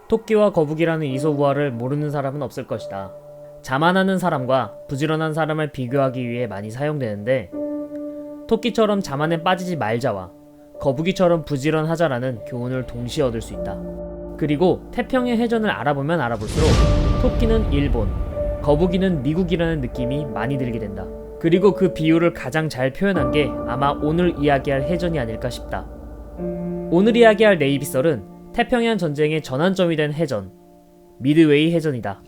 토끼와 거북이라는 이소부화를 모르는 사람은 없을 것이다. 자만하는 사람과 부지런한 사람을 비교하기 위해 많이 사용되는데, 토끼처럼 자만에 빠지지 말자와 거북이처럼 부지런하자라는 교훈을 동시에 얻을 수 있다. 그리고 태평양 해전을 알아보면 알아볼수록 토끼는 일본, 거북이는 미국이라는 느낌이 많이 들게 된다. 그리고 그 비유를 가장 잘 표현한 게 아마 오늘 이야기할 해전이 아닐까 싶다. 오늘 이야기할 네이비썰은 태평양 전쟁의 전환점이 된 해전, 미드웨이 해전이다.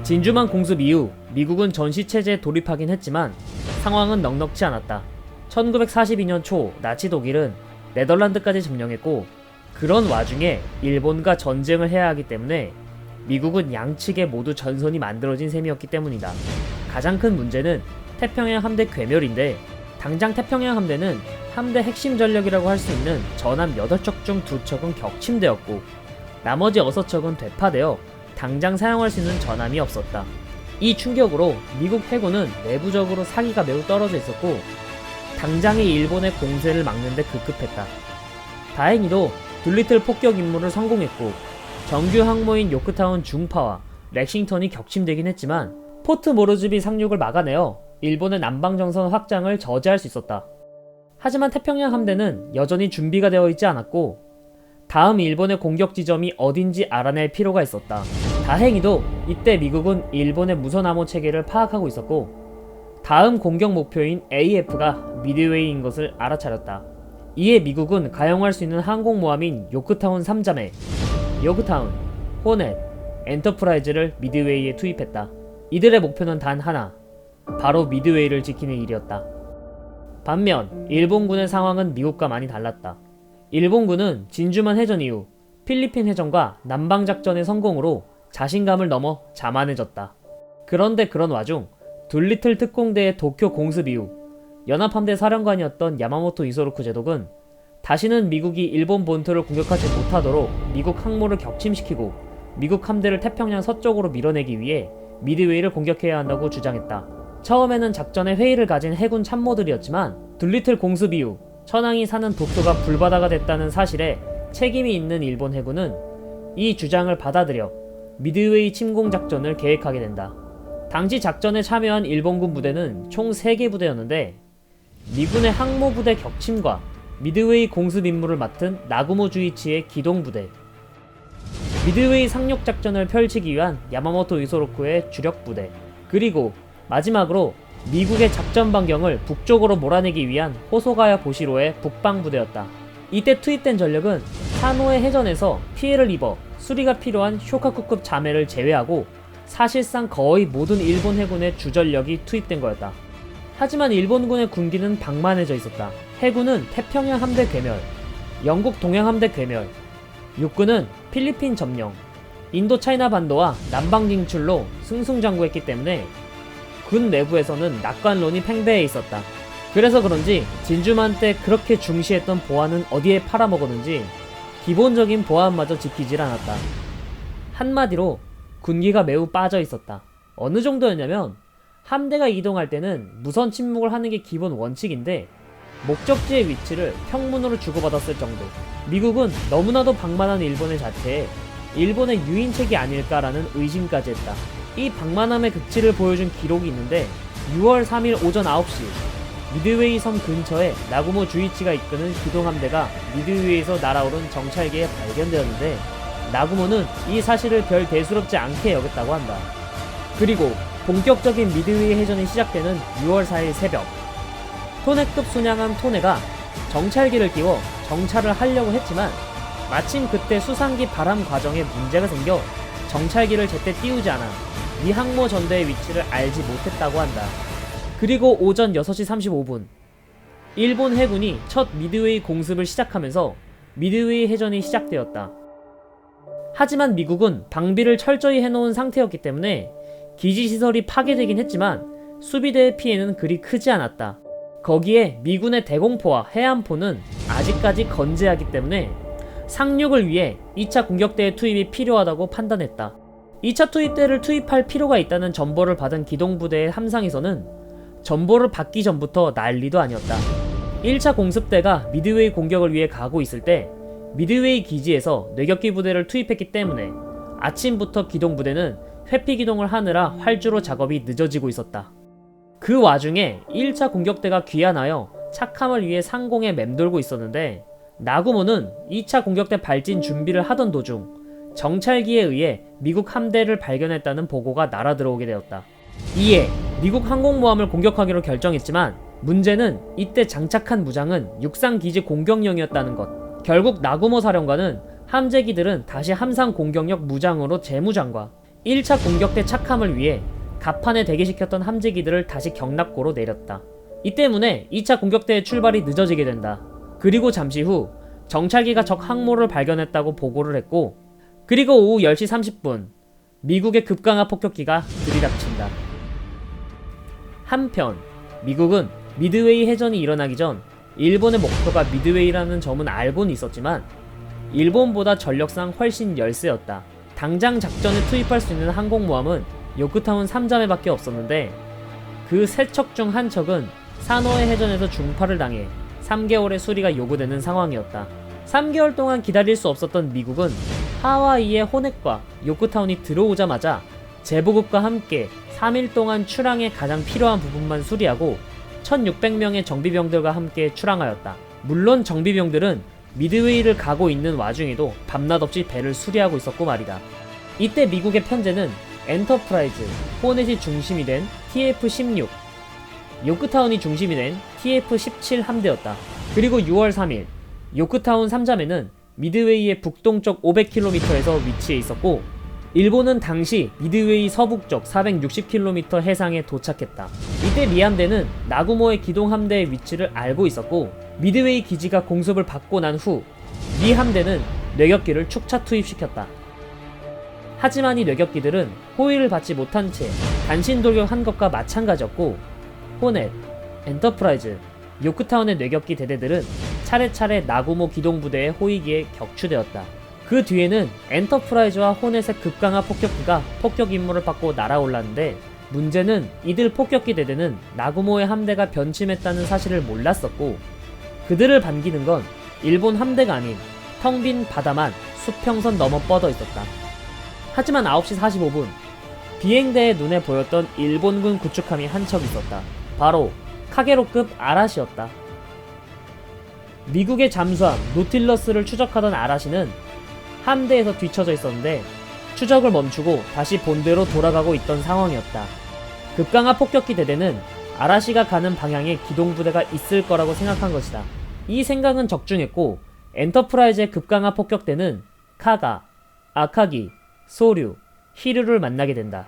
진주만 공습 이후 미국은 전시체제에 돌입하긴 했지만 상황은 넉넉지 않았다. 1942년 초 나치 독일은 네덜란드까지 점령했고, 그런 와중에 일본과 전쟁을 해야 하기 때문에 미국은 양측에 모두 전선이 만들어진 셈이었기 때문이다. 가장 큰 문제는 태평양 함대 괴멸인데, 당장 태평양 함대는 함대 핵심 전력이라고 할 수 있는 전함 8척 중 2척은 격침되었고, 나머지 6척은 되파되어 당장 사용할 수 있는 전함이 없었다. 이 충격으로 미국 해군은 내부적으로 사기가 매우 떨어져 있었고, 당장의 일본의 공세를 막는 데 급급했다. 다행히도 둘리틀 폭격 임무를 성공했고, 정규 항모인 요크타운 중파와 렉싱턴이 격침되긴 했지만 포트 모르즈비 상륙을 막아내어 일본의 남방정선 확장을 저지할 수 있었다. 하지만 태평양 함대는 여전히 준비가 되어 있지 않았고, 다음 일본의 공격 지점이 어딘지 알아낼 필요가 있었다. 다행히도 이때 미국은 일본의 무선 암호 체계를 파악하고 있었고, 다음 공격 목표인 AF가 미드웨이인 것을 알아차렸다. 이에 미국은 가용할 수 있는 항공모함인 요크타운 3자매, 요크타운, 호넷, 엔터프라이즈를 미드웨이에 투입했다. 이들의 목표는 단 하나, 바로 미드웨이를 지키는 일이었다. 반면 일본군의 상황은 미국과 많이 달랐다. 일본군은 진주만 해전 이후 필리핀 해전과 남방작전의 성공으로 자신감을 넘어 자만해졌다. 그런데 그런 와중 둘리틀 특공대의 도쿄 공습 이후 연합함대 사령관이었던 야마모토 이소루쿠 제독은 다시는 미국이 일본 본토를 공격하지 못하도록 미국 항모를 격침시키고 미국 함대를 태평양 서쪽으로 밀어내기 위해 미드웨이를 공격해야 한다고 주장했다. 처음에는 작전에 회의를 가진 해군 참모들이었지만 둘리틀 공습 이후 천황이 사는 도쿄가 불바다가 됐다는 사실에 책임이 있는 일본 해군은 이 주장을 받아들여 미드웨이 침공 작전을 계획하게 된다. 당시 작전에 참여한 일본군 부대는 총 3개 부대였는데, 미군의 항모부대 격침과 미드웨이 공습 임무를 맡은 나구모 주이치의 기동부대, 미드웨이 상륙 작전을 펼치기 위한 야마모토 이소로쿠의 주력부대, 그리고 마지막으로 미국의 작전 반경을 북쪽으로 몰아내기 위한 호소가야 보시로의 북방부대였다. 이때 투입된 전력은 하노에 해전에서 피해를 입어 수리가 필요한 쇼카쿠급 자매를 제외하고 사실상 거의 모든 일본 해군의 주전력이 투입된 거였다. 하지만 일본군의 군기는 방만해져 있었다. 해군은 태평양 함대 괴멸, 영국 동양 함대 괴멸, 육군은 필리핀 점령, 인도 차이나 반도와 남방 진출로 승승장구했기 때문에 군 내부에서는 낙관론이 팽배해 있었다. 그래서 그런지 진주만 때 그렇게 중시했던 보안은 어디에 팔아먹었는지 기본적인 보안마저 지키질 않았다. 한마디로 군기가 매우 빠져 있었다. 어느 정도였냐면, 함대가 이동할 때는 무선 침묵을 하는 게 기본 원칙인데 목적지의 위치를 평문으로 주고받았을 정도. 미국은 너무나도 방만한 일본의 자체에 일본의 유인책이 아닐까라는 의심까지 했다. 이 방만함의 극치를 보여준 기록이 있는데, 6월 3일 오전 9시 미드웨이 섬 근처에 나구모 주이치가 이끄는 기동함대가 미드웨이에서 날아오른 정찰기에 발견되었는데, 나구모는 이 사실을 별 대수롭지 않게 여겼다고 한다. 그리고 본격적인 미드웨이 해전이 시작되는 6월 4일 새벽, 토네급 순양함 토네가 정찰기를 띄워 정찰을 하려고 했지만 마침 그때 수상기 발함 과정에 문제가 생겨 정찰기를 제때 띄우지 않아 미 항모 전대의 위치를 알지 못했다고 한다. 그리고 오전 6시 35분 일본 해군이 첫 미드웨이 공습을 시작하면서 미드웨이 해전이 시작되었다. 하지만 미국은 방비를 철저히 해놓은 상태였기 때문에 기지시설이 파괴되긴 했지만 수비대의 피해는 그리 크지 않았다. 거기에 미군의 대공포와 해안포는 아직까지 건재하기 때문에 상륙을 위해 2차 공격대의 투입이 필요하다고 판단했다. 2차 투입대를 투입할 필요가 있다는 정보를 받은 기동부대의 함상에서는 전보를 받기 전부터 난리도 아니었다. 1차 공습대가 미드웨이 공격을 위해 가고 있을 때 미드웨이 기지에서 뇌격기 부대를 투입했기 때문에 아침부터 기동부대는 회피 기동을 하느라 활주로 작업이 늦어지고 있었다. 그 와중에 1차 공격대가 귀환하여 착함을 위해 상공에 맴돌고 있었는데 나구모는 2차 공격대 발진 준비를 하던 도중 정찰기에 의해 미국 함대를 발견했다는 보고가 날아들어오게 되었다. 이에 미국 항공모함을 공격하기로 결정했지만 문제는 이때 장착한 무장은 육상기지 공격용이었다는 것. 결국 나구모 사령관은 함재기들은 다시 함상 공격력 무장으로 재무장과 1차 공격대 착함을 위해 갑판에 대기시켰던 함재기들을 다시 경납고로 내렸다. 이 때문에 2차 공격대의 출발이 늦어지게 된다. 그리고 잠시 후 정찰기가 적 항모를 발견했다고 보고를 했고, 그리고 오후 10시 30분 미국의 급강하 폭격기가 들이닥친다. 한편 미국은 미드웨이 해전이 일어나기 전 일본의 목표가 미드웨이라는 점은 알고는 있었지만 일본보다 전력상 훨씬 열세였다. 당장 작전에 투입할 수 있는 항공모함은 요크타운 3자매밖에 없었는데 그 세 척 중 한 척은 사노해 해전에서 중파를 당해 3개월의 수리가 요구되는 상황이었다. 3개월 동안 기다릴 수 없었던 미국은 하와이의 호넷과 요크타운이 들어오자마자 재보급과 함께 3일 동안 출항에 가장 필요한 부분만 수리하고 1600명의 정비병들과 함께 출항하였다. 물론 정비병들은 미드웨이를 가고 있는 와중에도 밤낮 없이 배를 수리하고 있었고 말이다. 이때 미국의 편제는 엔터프라이즈, 호넷이 중심이 된 TF-16, 요크타운이 중심이 된 TF-17 함대였다. 그리고 6월 3일 요크타운 3자매는 미드웨이의 북동쪽 500km에서 위치해 있었고 일본은 당시 미드웨이 서북쪽 460km 해상에 도착했다. 이때 미함대는 나구모의 기동함대의 위치를 알고 있었고 미드웨이 기지가 공습을 받고 난 후 미함대는 뇌격기를 축차 투입시켰다. 하지만 이 뇌격기들은 호위를 받지 못한 채 단신 돌격한 것과 마찬가지였고 호넷, 엔터프라이즈, 요크타운의 뇌격기 대대들은 차례차례 나구모 기동부대의 호위기에 격추되었다. 그 뒤에는 엔터프라이즈와 호넷의 급강하 폭격기가 폭격 임무를 받고 날아올랐는데 문제는 이들 폭격기 대대는 나구모의 함대가 변침했다는 사실을 몰랐었고 그들을 반기는 건 일본 함대가 아닌 텅 빈 바다만 수평선 넘어 뻗어 있었다. 하지만 9시 45분 비행대의 눈에 보였던 일본군 구축함이 한 척 있었다. 바로 카게로급 아라시였다. 미국의 잠수함 노틸러스를 추적하던 아라시는 함대에서 뒤처져 있었는데 추적을 멈추고 다시 본대로 돌아가고 있던 상황이었다. 급강하 폭격기 대대는 아라시가 가는 방향에 기동부대가 있을 거라고 생각한 것이다. 이 생각은 적중했고 엔터프라이즈의 급강하 폭격대는 카가, 아카기, 소류, 히류를 만나게 된다.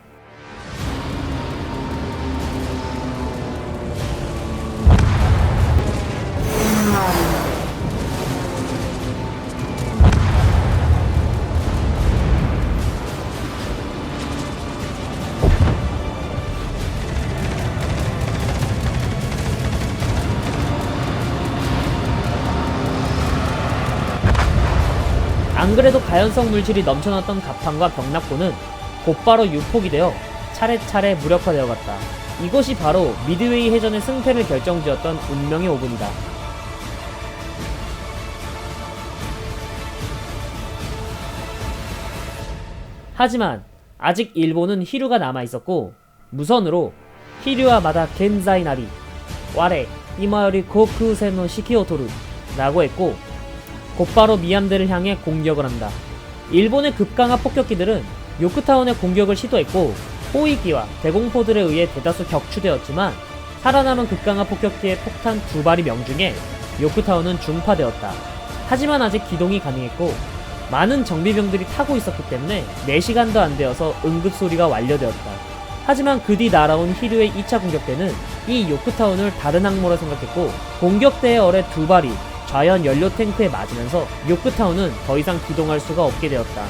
안 그래도 가연성 물질이 넘쳐났던 갑판과 벽납고는 곧바로 유폭이 되어 차례차례 무력화되어 갔다. 이것이 바로 미드웨이 해전의 승패를 결정지었던 운명의 5분이다. 하지만 아직 일본은 히류가 남아있었고 무선으로 히류와 마다 겐자이 나리 와레 이마요리 고쿠세노 시키오토르 라고 했고 곧바로 미함대를 향해 공격을 한다. 일본의 급강하 폭격기들은 요크타운의 공격을 시도했고 호위기와 대공포들에 의해 대다수 격추되었지만 살아남은 급강하 폭격기의 폭탄 2발이 명중해 요크타운은 중파되었다. 하지만 아직 기동이 가능했고 많은 정비병들이 타고 있었기 때문에 4시간도 안 되어서 응급소리가 완료되었다. 하지만 그 뒤 날아온 히류의 2차 공격대는 이 요크타운을 다른 항모로 생각했고 공격대의 어뢰 2발이 좌연 연료 탱크에 맞으면서 요크타운은 더 이상 기동할 수가 없게 되었다.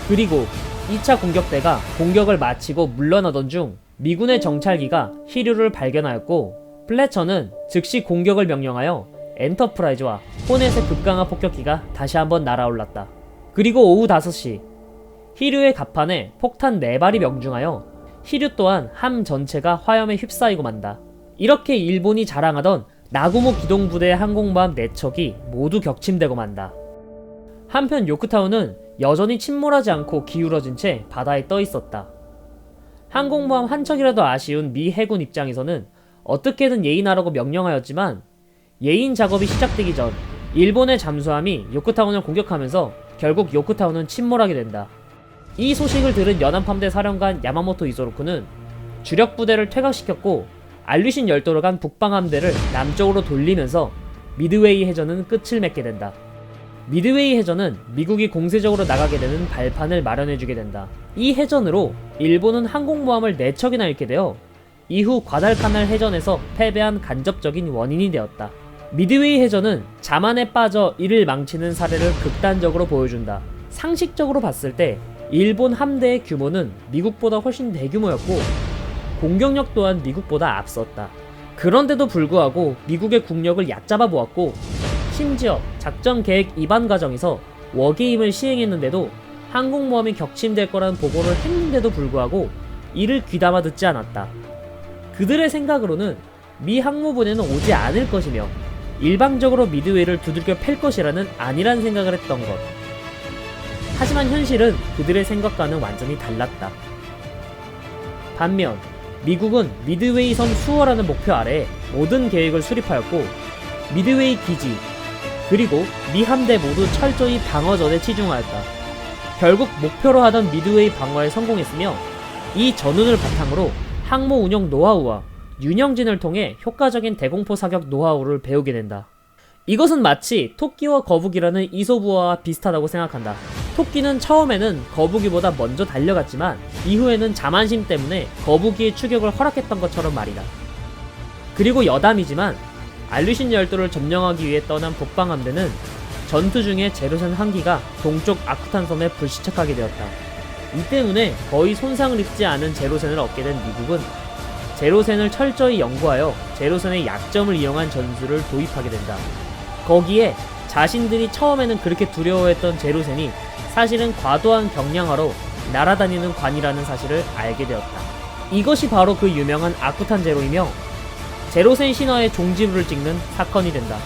그리고 2차 공격대가 공격을 마치고 물러나던 중 미군의 정찰기가 히류를 발견하였고 플래처는 즉시 공격을 명령하여 엔터프라이즈와 호넷의 급강하 폭격기가 다시 한번 날아올랐다. 그리고 오후 5시 히류의 갑판에 폭탄 4발이 명중하여 히류 또한 함 전체가 화염에 휩싸이고 만다. 이렇게 일본이 자랑하던 나고무 기동부대의 항공모함 4척이 모두 격침되고 만다. 한편 요크타운은 여전히 침몰하지 않고 기울어진 채 바다에 떠 있었다. 항공모함 한 척이라도 아쉬운 미 해군 입장에서는 어떻게든 예인하라고 명령하였지만 예인 작업이 시작되기 전 일본의 잠수함이 요크타운을 공격하면서 결국 요크타운은 침몰하게 된다. 이 소식을 들은 연합함대 사령관 야마모토 이소로쿠는 주력 부대를 퇴각시켰고 알류신 열도로 간 북방함대를 남쪽으로 돌리면서 미드웨이 해전은 끝을 맺게 된다. 미드웨이 해전은 미국이 공세적으로 나가게 되는 발판을 마련해주게 된다. 이 해전으로 일본은 항공모함을 4척이나 잃게 되어 이후 과달카날 해전에서 패배한 간접적인 원인이 되었다. 미드웨이 해전은 자만에 빠져 이를 망치는 사례를 극단적으로 보여준다. 상식적으로 봤을 때 일본 함대의 규모는 미국보다 훨씬 대규모였고 공격력 또한 미국보다 앞섰다. 그런데도 불구하고 미국의 국력을 얕잡아 보았고 심지어 작전 계획 입안 과정에서 워게임을 시행했는데도 항공모함이 격침될 거라는 보고를 했는데도 불구하고 이를 귀담아 듣지 않았다. 그들의 생각으로는 미 항모부대는 오지 않을 것이며 일방적으로 미드웨이를 두들겨 팰 것이라는 안일한 생각을 했던 것. 하지만 현실은 그들의 생각과는 완전히 달랐다. 반면 미국은 미드웨이 섬 수호라는 목표 아래 모든 계획을 수립하였고 미드웨이 기지 그리고 미 함대 모두 철저히 방어전에 치중하였다. 결국 목표로 하던 미드웨이 방어에 성공했으며 이 전운을 바탕으로 항모 운영 노하우와 윤영진을 통해 효과적인 대공포 사격 노하우를 배우게 된다. 이것은 마치 토끼와 거북이라는 이솝우화와 비슷하다고 생각한다. 토끼는 처음에는 거북이보다 먼저 달려갔지만 이후에는 자만심 때문에 거북이의 추격을 허락했던 것처럼 말이다. 그리고 여담이지만 알류신 열도를 점령하기 위해 떠난 북방함대는 전투 중에 제로센 한 기가 동쪽 아쿠탄 섬에 불시착하게 되었다. 이 때문에 거의 손상을 입지 않은 제로센을 얻게 된 미국은 제로센을 철저히 연구하여 제로센의 약점을 이용한 전술을 도입하게 된다. 거기에 자신들이 처음에는 그렇게 두려워했던 제로센이 사실은 과도한 경량화로 날아다니는 관이라는 사실을 알게 되었다. 이것이 바로 그 유명한 아쿠탄 제로이며 제로센 신화의 종지부를 찍는 사건이 된다.